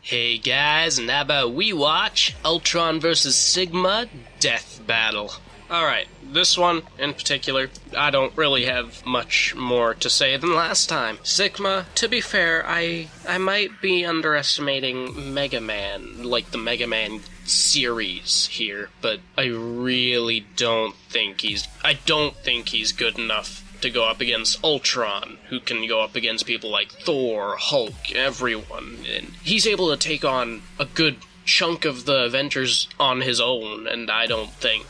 Hey guys, and how about we watch Ultron vs. Sigma Death Battle? Alright, this one in particular, I don't really have much more to say than last time. Sigma, to be fair, I might be underestimating Mega Man, like the Mega Man series here, but I really don't think he's good enough to go up against Ultron, who can go up against people like Thor, Hulk, everyone, and he's able to take on a good chunk of the Avengers on his own, and I don't think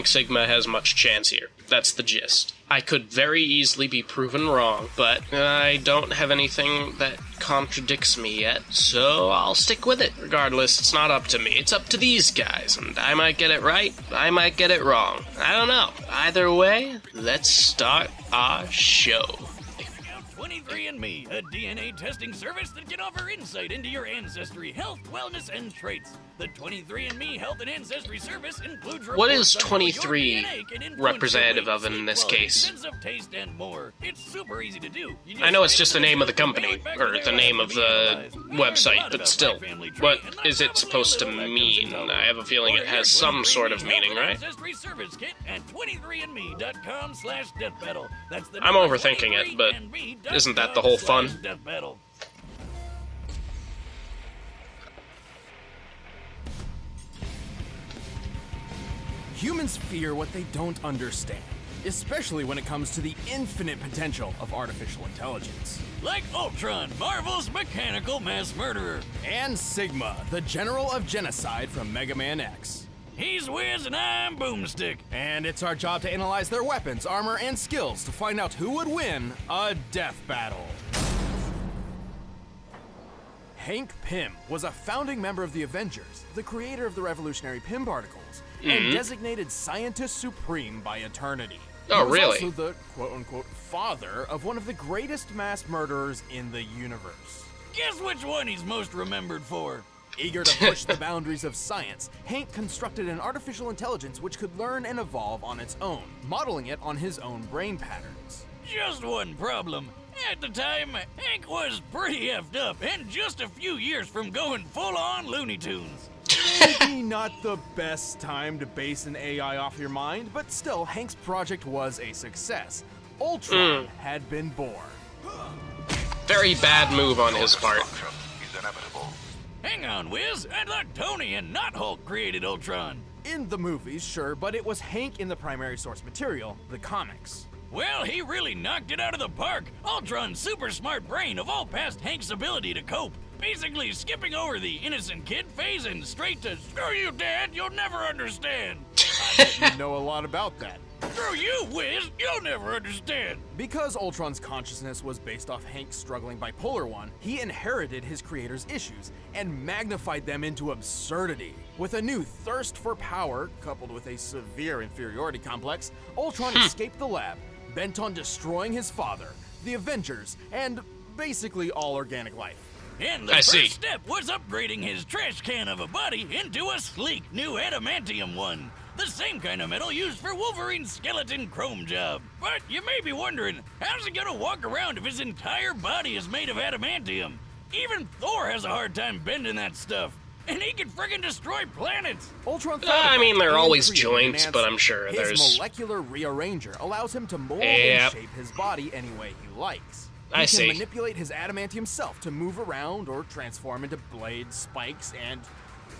Sigma has much chance here. That's the gist. I could very easily be proven wrong, but I don't have anything that contradicts me yet, so I'll stick with it. Regardless, it's not up to me, it's up to these guys, and I might get it right, I might get it wrong. I don't know. Either way, let's start our show. 23andMe, a DNA testing service that can offer insight into your ancestry, health, wellness, and traits. The 23andMe Health and Ancestry Service includes what is 23 representative of in this case? Sense of taste and more. It's super easy to do. I know it's just the name of the company, or the name of the website, but still, what is it supposed to mean? I have a feeling it has some sort of meaning, right? Ancestry Service Kit at 23andme.com/deathbattle. That's the I'm overthinking it, but isn't that the whole fun? Humans fear what they don't understand, especially when it comes to the infinite potential of artificial intelligence. Like Ultron, Marvel's mechanical mass murderer. And Sigma, the general of genocide from Mega Man X. He's Wiz and I'm Boomstick. And it's our job to analyze their weapons, armor, and skills to find out who would win a death battle. Hank Pym was a founding member of the Avengers, the creator of the revolutionary Pym particles, and designated Scientist Supreme by Eternity. Oh, he was really? also the quote-unquote father of one of the greatest mass murderers in the universe. Guess which one he's most remembered for? Eager to push the boundaries of science, Hank constructed an artificial intelligence which could learn and evolve on its own, modeling it on his own brain patterns. Just one problem. At the time, Hank was pretty effed up and just a few years from going full-on Looney Tunes. Maybe not the best time to base an AI off your mind, but still, Hank's project was a success. Ultron had been born. Very bad move on his part. Hang on, Wiz. I thought Tony and not Hulk created Ultron. In the movies, sure, but it was Hank in the primary source material, the comics. Well, he really knocked it out of the park. Ultron's super smart brain evolved past Hank's ability to cope, basically skipping over the innocent kid phase and straight to "Screw you, Dad, you'll never understand." I bet you know a lot about that. Screw you, Wiz, you'll never understand. Because Ultron's consciousness was based off Hank's struggling bipolar one, he inherited his creator's issues and magnified them into absurdity. With a new thirst for power, coupled with a severe inferiority complex, Ultron escaped the lab, bent on destroying his father, the Avengers, and basically all organic life. And the first step was upgrading his trash can of a body into a sleek new adamantium one. The same kind of metal used for Wolverine's skeleton chrome job. But you may be wondering, how's he gonna walk around if his entire body is made of adamantium? Even Thor has a hard time bending that stuff. And he can friggin' destroy planets! Ultron I mean, there are always joints, but I'm sure there's... His molecular rearranger allows him to mold and shape his body any way he likes. He can manipulate his adamantium self to move around or transform into blades, spikes, and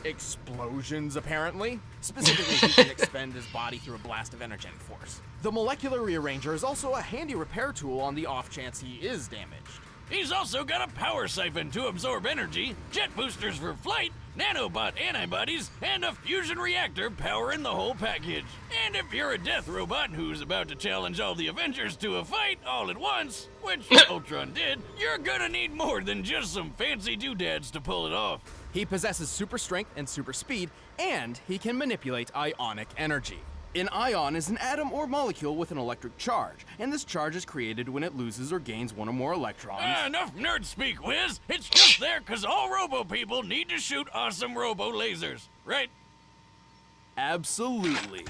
explosions, apparently. Specifically, he can expend his body through a blast of energetic force. The molecular rearranger is also a handy repair tool on the off chance he is damaged. He's also got a power siphon to absorb energy, jet boosters for flight, nanobot antibodies, and a fusion reactor powering the whole package. And if you're a death robot who's about to challenge all the Avengers to a fight all at once, which Ultron did, you're gonna need more than just some fancy doodads to pull it off. He possesses super strength and super speed, and he can manipulate ionic energy. An ion is an atom or molecule with an electric charge, and this charge is created when it loses or gains one or more electrons. Enough nerd speak, Wiz. It's just there because all robo people need to shoot awesome robo lasers, right? Absolutely.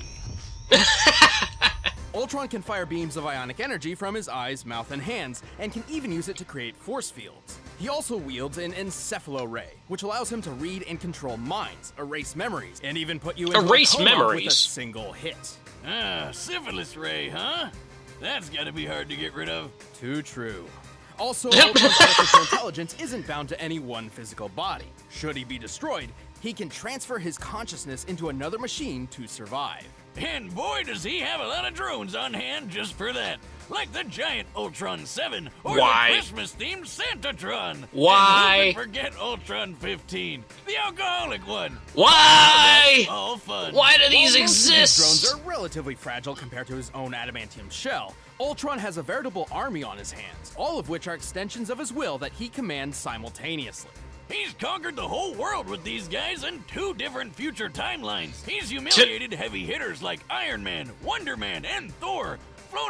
Ultron can fire beams of ionic energy from his eyes, mouth, and hands, and can even use it to create force fields. He also wields an encephalo-ray, which allows him to read and control minds, erase memories, and even put you into a coma with a single hit. Syphilis ray, huh? That's gotta be hard to get rid of. Too true. Also, Ultron's artificial intelligence isn't bound to any one physical body. Should he be destroyed, he can transfer his consciousness into another machine to survive. And boy, does he have a lot of drones on hand just for that. Like the giant Ultron 7 or the Christmas-themed Santatron. Why? And who could forget Ultron 15, the alcoholic one. Why? All fun. Why do these While exist? most of his drones are relatively fragile compared to his own adamantium shell, Ultron has a veritable army on his hands, all of which are extensions of his will that he commands simultaneously. He's conquered the whole world with these guys in 2 different future timelines. He's humiliated heavy hitters like Iron Man, Wonder Man, and Thor.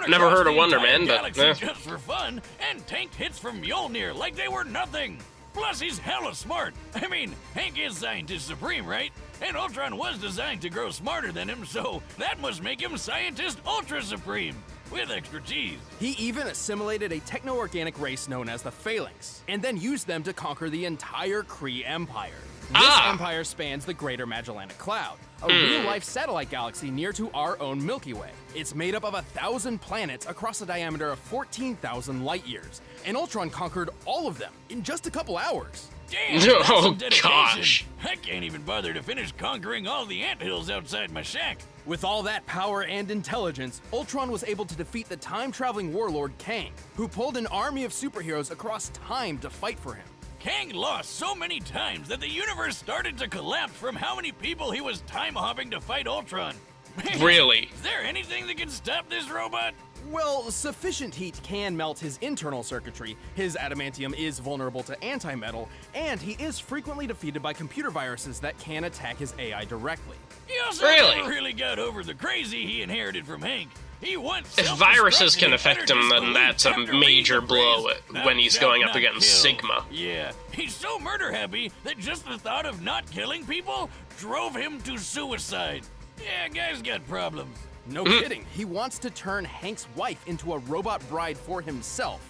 Never heard of Wonder Man, but just for fun, and tanked hits from Mjolnir like they were nothing. Plus, he's hella smart. I mean, Hank is Scientist Supreme, right? And Ultron was designed to grow smarter than him, so that must make him Scientist Ultra Supreme, with expertise. He even assimilated a techno-organic race known as the Phalanx, and then used them to conquer the entire Kree Empire. This empire spans the Greater Magellanic Cloud, a real-life satellite galaxy near to our own Milky Way. It's made up of 1,000 planets across a diameter of 14,000 light-years, and Ultron conquered all of them in just a couple hours. Damn, that's some dedication. Gosh. I can't even bother to finish conquering all the anthills outside my shack. With all that power and intelligence, Ultron was able to defeat the time-traveling warlord Kang, who pulled an army of superheroes across time to fight for him. Kang lost so many times that the universe started to collapse from how many people he was time-hopping to fight Ultron. Man, Really? Is there anything that can stop this robot? Well, sufficient heat can melt his internal circuitry, his adamantium is vulnerable to antimetal, and he is frequently defeated by computer viruses that can attack his AI directly. He also never really got over the crazy he inherited from Hank. He once If viruses can affect him, then that's a major blow when he's going up against Sigma. Yeah, he's so murder-happy that just the thought of not killing people drove him to suicide. Yeah, guy's got problems. No kidding, he wants to turn Hank's wife into a robot bride for himself.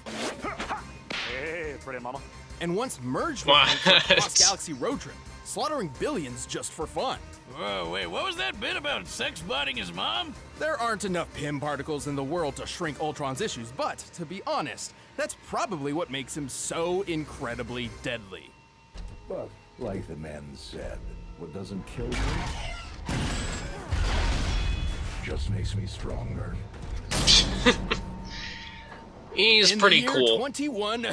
Hey, pretty mama. And once merged with Hank for a cross-galaxy road trip, slaughtering billions just for fun. Whoa, wait, what was that bit about sex-botting his mom? There aren't enough Pym particles in the world to shrink Ultron's issues, but, to be honest, that's probably what makes him so incredibly deadly. But, like the man said, what doesn't kill me just makes me stronger. He's pretty cool. In the year 21,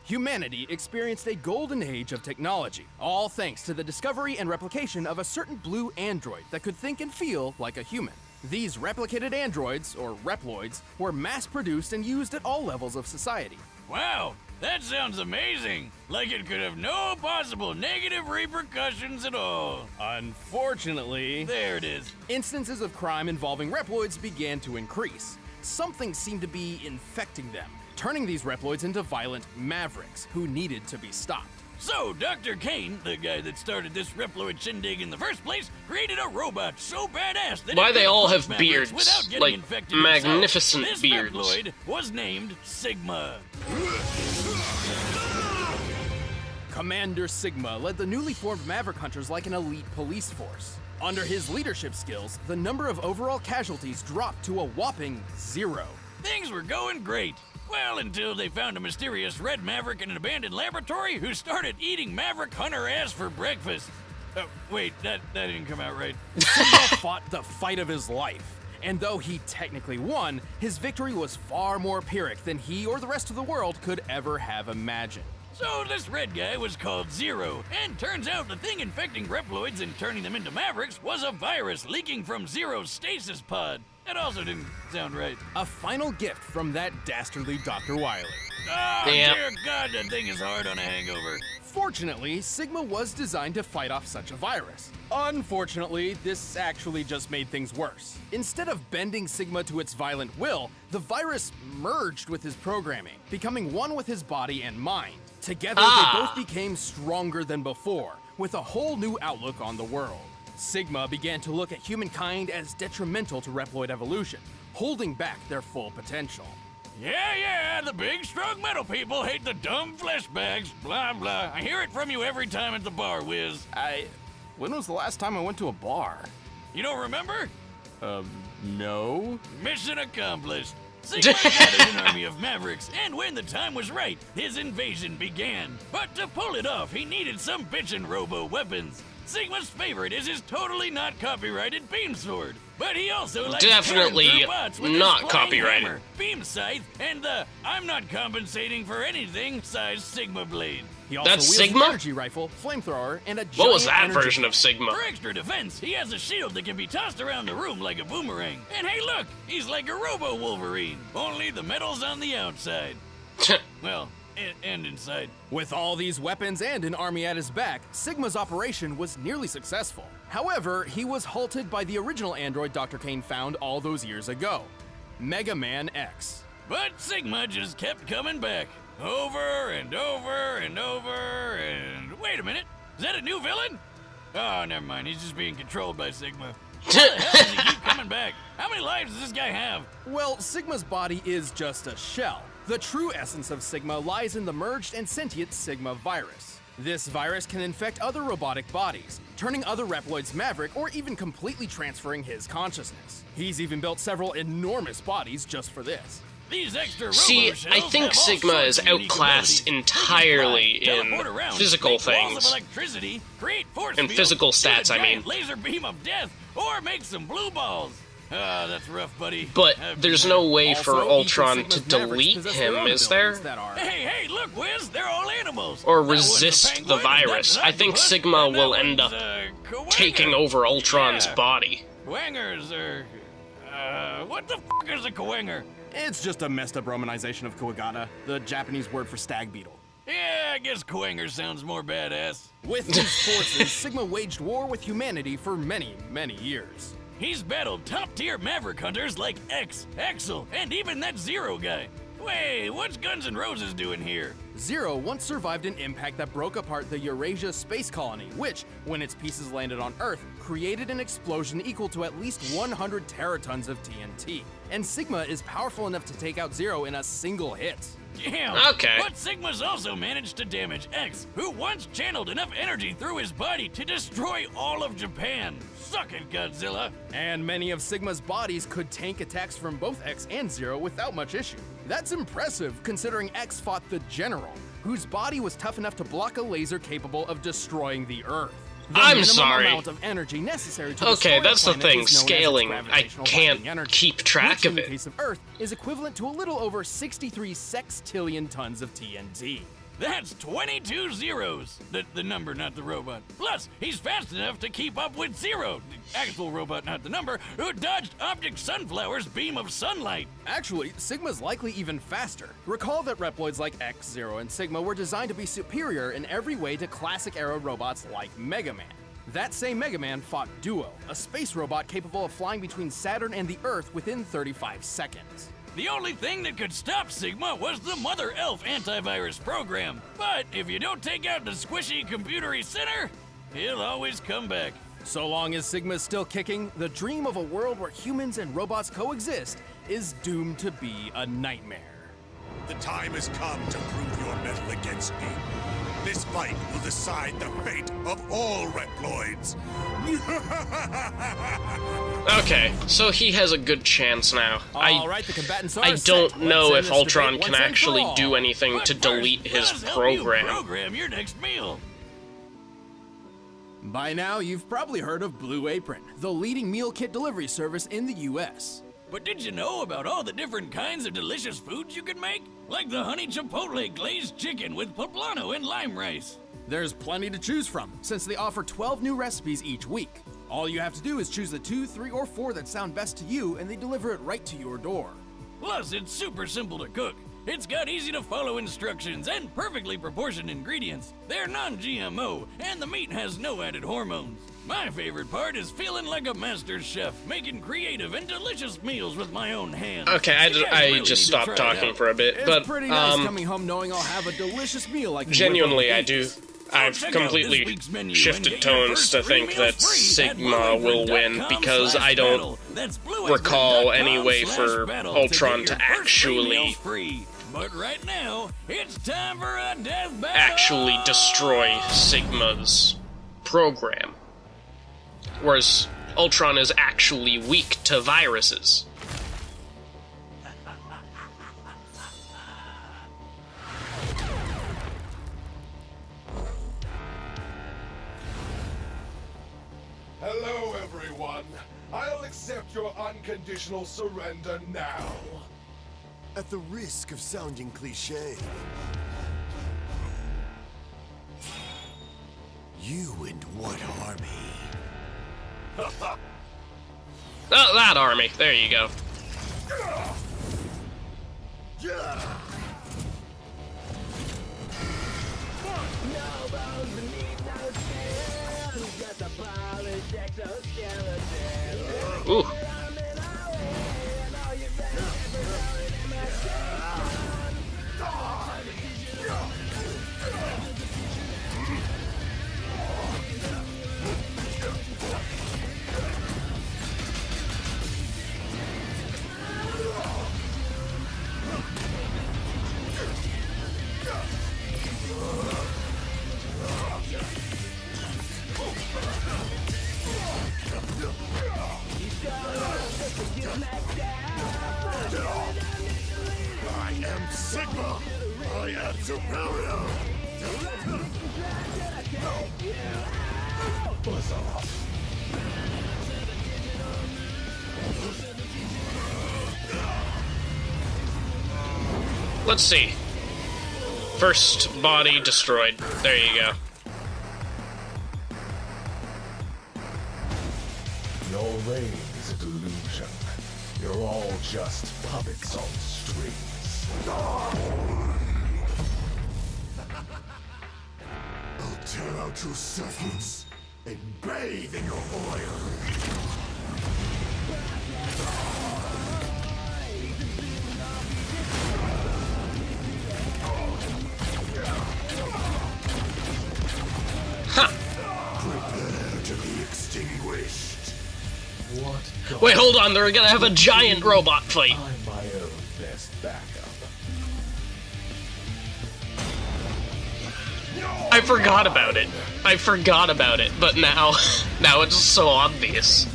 humanity experienced a golden age of technology, all thanks to the discovery and replication of a certain blue android that could think and feel like a human. These replicated androids, or Reploids, were mass-produced and used at all levels of society. Wow, that sounds amazing. Like it could have no possible negative repercussions at all. Unfortunately, there it is. Instances of crime involving Reploids began to increase. Something seemed to be infecting them, turning these Reploids into violent mavericks who needed to be stopped. So, Dr. Kane, the guy that started this Reploid shindig in the first place, created a robot so badass that why they all have beards, like magnificent this beards. Reploid was named Sigma. Commander Sigma led the newly formed Maverick Hunters like an elite police force. Under his leadership skills, the number of overall casualties dropped to a whopping 0. Things were going great. Well, until they found a mysterious red Maverick in an abandoned laboratory who started eating Maverick Hunter ass for breakfast. Wait, that didn't come out right. Sigma fought the fight of his life. And though he technically won, his victory was far more Pyrrhic than he or the rest of the world could ever have imagined. So this red guy was called Zero, and turns out the thing infecting Reploids and turning them into Mavericks was a virus leaking from Zero's stasis pod. That also didn't sound right. A final gift from that dastardly Dr. Wily. Oh, dear God, that thing is hard on a hangover. Fortunately, Sigma was designed to fight off such a virus. Unfortunately, this actually just made things worse. Instead of bending Sigma to its violent will, the virus merged with his programming, becoming one with his body and mind. Together, they both became stronger than before, with a whole new outlook on the world. Sigma began to look at humankind as detrimental to Reploid evolution, holding back their full potential. Yeah, the big, strong metal people hate the dumb flesh bags, blah, blah. I hear it from you every time at the bar, Wiz. When was the last time I went to a bar? You don't remember? No. Mission accomplished. Sigma gathered an army of mavericks, and when the time was right, his invasion began. But to pull it off, he needed some bitchin' robo-weapons. Sigma's favorite is his totally not copyrighted beam sword. But he also likes definitely with not his flying copyrighted hammer, beam scythe, and the I'm not compensating for anything size Sigma blade. He also That's wields Sigma? an energy rifle, flamethrower, and a giant What was that energy version of Sigma? For extra defense, he has a shield that can be tossed around the room like a boomerang. And hey look, he's like a robo-Wolverine, only the metal's on the outside. Well, and inside. With all these weapons and an army at his back, Sigma's operation was nearly successful. However, he was halted by the original android Dr. Kane found all those years ago, Mega Man X. But Sigma just kept coming back. Over and over and over and... Wait a minute, is that a new villain? Oh, never mind, he's just being controlled by Sigma. How the hell does he keep coming back? How many lives does this guy have? Well, Sigma's body is just a shell. The true essence of Sigma lies in the merged and sentient Sigma virus. This virus can infect other robotic bodies, turning other Reploids maverick or even completely transferring his consciousness. He's even built several enormous bodies just for this. These extra See, robo-shells I think have all Sigma sorts is of unique outclassed abilities. entirely They can fly, in teleport around, physical make walls of things. electricity, create force In fields, physical shoot a stats, I giant mean. laser beam of death, or make some blue balls. Ah, that's rough, buddy. But I've there's been no there. way for Also, Ultron each of to Sigma's mavericks delete possess their him, own is there? abilities that are- Hey, look, Wiz, they're all animals. Or That one's a resist the penguin, and virus. that's an I think octopus, Sigma and that will end one's up a Kawanger. taking over Ultron's Yeah. body. Kawangers are... what the fuck is a Kawanger? It's just a messed up romanization of Kuwagata, the Japanese word for stag beetle. Yeah, I guess Kawanger sounds more badass. With these forces, Sigma waged war with humanity for many, many years. He's battled top-tier Maverick hunters like X, Axel, and even that Zero guy. Wait, what's Guns N' Roses doing here? Zero once survived an impact that broke apart the Eurasia space colony, which, when its pieces landed on Earth, created an explosion equal to at least 100 teratons of TNT. And Sigma is powerful enough to take out Zero in a single hit. Damn. Okay. But Sigma's also managed to damage X, who once channeled enough energy through his body to destroy all of Japan. Suck it, Godzilla. And many of Sigma's bodies could tank attacks from both X and Zero without much issue. That's impressive considering X fought the General, whose body was tough enough to block a laser capable of destroying the Earth. The I'm minimum sorry. amount of energy necessary to Okay, destroy a that's the planet thing, is known as its scaling. I gravitational can't binding energy, keep track which of in it. the case of Earth is equivalent to a little over 63 sextillion tons of TNT. That's 22 zeros. The number, not the robot. Plus, he's fast enough to keep up with Zero, the actual robot, not the number, who dodged Object Sunflower's beam of sunlight. Actually, Sigma's likely even faster. Recall that Reploids like X, Zero, and Sigma were designed to be superior in every way to classic-era robots like Mega Man. That same Mega Man fought Duo, a space robot capable of flying between Saturn and the Earth within 35 seconds. The only thing that could stop Sigma was the Mother Elf antivirus program. But if you don't take out the squishy computery center, he'll always come back. So long as Sigma's still kicking, the dream of a world where humans and robots coexist is doomed to be a nightmare. The time has come to prove your mettle against me. This fight will decide the fate of all Reploids. Okay, so he has a good chance now. All right, the combatants are I set. don't know Let's if end this Ultron debate can once and for actually all. do anything But to first, delete his let us help you program. program your next meal. By now, you've probably heard of Blue Apron, the leading meal kit delivery service in the US. But did you know about all the different kinds of delicious foods you can make? Like the honey chipotle glazed chicken with poblano and lime rice. There's plenty to choose from, since they offer 12 new recipes each week. All you have to do is choose the 2, 3, or 4 that sound best to you, and they deliver it right to your door. Plus, it's super simple to cook. It's got easy to follow instructions and perfectly proportioned ingredients. They're non-GMO, and the meat has no added hormones. My favorite part is feeling like a master chef, making creative and delicious meals with my own hands. Okay, You guys I really just need to stopped try it talking out. for a bit, It's but pretty nice coming home knowing I'll have a delicious meal like genuinely, liver I and do. beets. I've completely shifted tones to think that Sigma will win because I don't recall any way for Ultron to actually But right now, it's time for a death battle. actually destroy Sigma's program. Whereas Ultron is actually weak to viruses. Hello, everyone. I'll accept your unconditional surrender now. At the risk of sounding cliché, you and what army? Oh, that army. There you go. Ooh. I am Sigma. I am superior. Buzz off. Let's see. First body destroyed. There you go. Your reign is a delusion. You're all just puppets on strings. I'll tear out your surface and bathe in your oil. Prepare to be extinguished. What? Wait, hold on. They're gonna have a giant robot fight. I'm my own best backup. I forgot about it. I forgot about it, but now it's so obvious.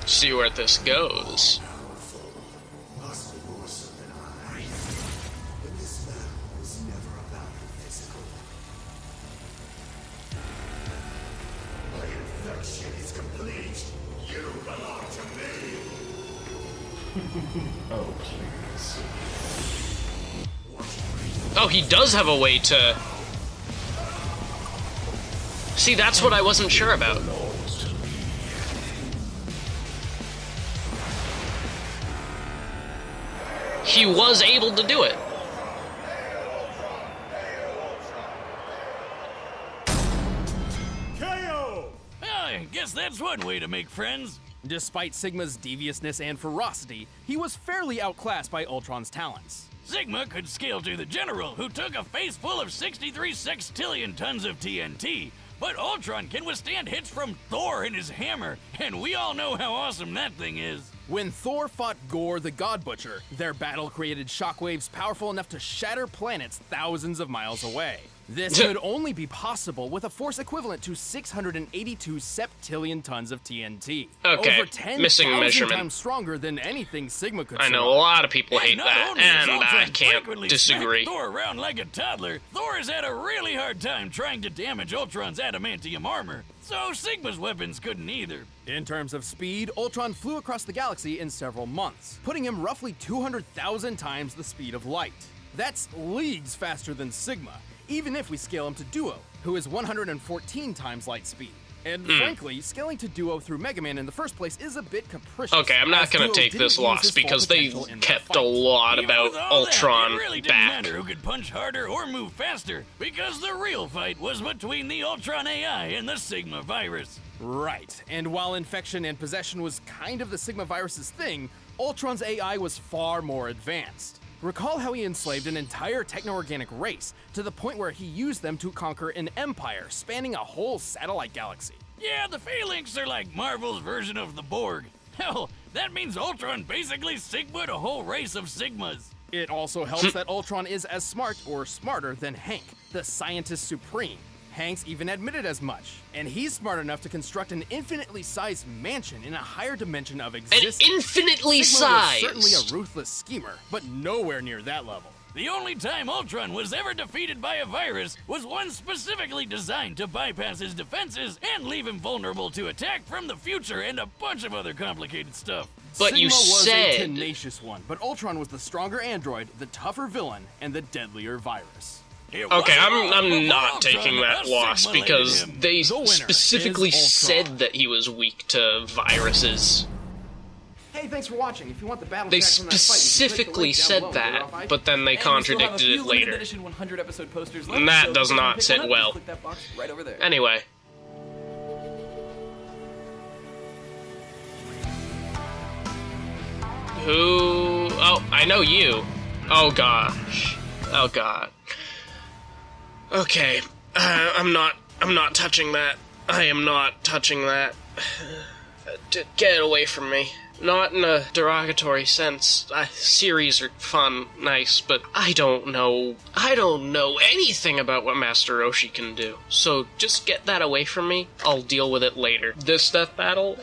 See where this goes. Oh, please. Oh, he does have a way to... See, that's what I wasn't sure about. He was able to do it. Well, I guess that's one way to make friends. Despite Sigma's deviousness and ferocity, he was fairly outclassed by Ultron's talents. Sigma could scale to the General, who took a face full of 63 sextillion tons of TNT. But Ultron can withstand hits from Thor and his hammer, and we all know how awesome that thing is. When Thor fought Gore the God Butcher, their battle created shockwaves powerful enough to shatter planets thousands of miles away. This could only be possible with a force equivalent to 682 septillion tons of TNT. Okay, Over 10,000 missing measurement. times stronger than anything Sigma could I know a survive. lot of people hate Not that, only has and Ultron I can't frequently disagree. smacked Thor around like a toddler, Thor has had a really hard time trying to damage Ultron's adamantium armor. So Sigma's weapons couldn't either. In terms of speed, Ultron flew across the galaxy in several months, putting him roughly 200,000 times the speed of light. That's leagues faster than Sigma, even if we scale him to Duo, who is 114 times light speed. And frankly, scaling to Duo through Mega Man in the first place is a bit capricious. Okay, I'm not gonna take this loss because they kept a lot about Ultron it really didn't back. matter who could punch harder or move faster, because the real fight was between the Ultron AI and the Sigma virus. Right, and while infection and possession was kind of the Sigma virus's thing, Ultron's AI was far more advanced. Recall how he enslaved an entire techno-organic race, to the point where he used them to conquer an empire spanning a whole satellite galaxy. Yeah, the Phalanx are like Marvel's version of the Borg. Hell, that means Ultron basically Sigma'd a whole race of Sigmas. It also helps that Ultron is as smart or smarter than Hank, the scientist supreme. Hank's even admitted as much. And he's smart enough to construct an infinitely sized mansion in a higher dimension of existence. An infinitely Sigma was sized! certainly a ruthless schemer, but nowhere near that level. The only time Ultron was ever defeated by a virus was one specifically designed to bypass his defenses and leave him vulnerable to attack from the future and a bunch of other complicated stuff. But Sigma you was said... a tenacious one, but Ultron was the stronger android, the tougher villain, and the deadlier virus. Okay, I'm not taking that loss because they specifically is said Ultron. that he was weak to viruses. Hey, thanks for watching. If you want the battle They track from that fight, you can click the specifically link down said below. that, but then they contradicted it later. And that does not sit well. Anyway. Who... Oh, I know you. Oh gosh. Oh god. Okay. I'm not touching that. I am not touching that. Get it away from me. Not in a derogatory sense. Series are fun, nice, but I don't know anything about what Master Roshi can do. So just get that away from me. I'll deal with it later. This death battle,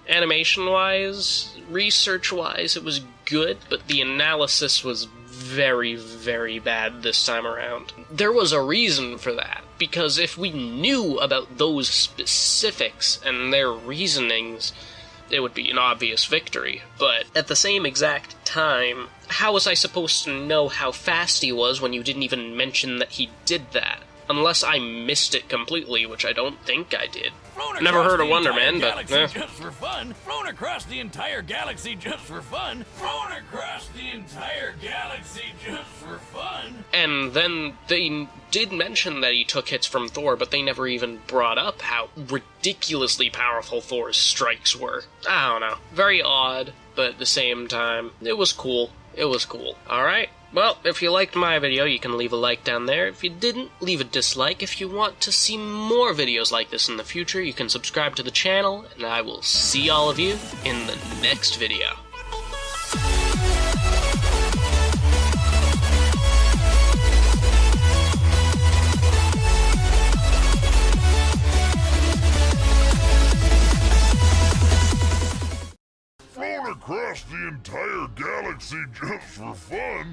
animation-wise, research-wise, it was good, but the analysis was very, very bad this time around. There was a reason for that, because if we knew about those specifics and their reasonings, it would be an obvious victory. But at the same exact time, how was I supposed to know how fast he was when you didn't even mention that he did that? Unless I missed it completely, which I don't think I did. Never heard of Wonder Man, but just for fun. Flown across the entire galaxy just for fun. Flown across the entire galaxy just for fun. And then they did mention that he took hits from Thor, but they never even brought up how ridiculously powerful Thor's strikes were. I don't know. Very odd, but at the same time, it was cool. It was cool. Alright? Well, if you liked my video, you can leave a like down there. If you didn't, leave a dislike. If you want to see more videos like this in the future, you can subscribe to the channel, and I will see all of you in the next video. Flown across the entire galaxy just for fun.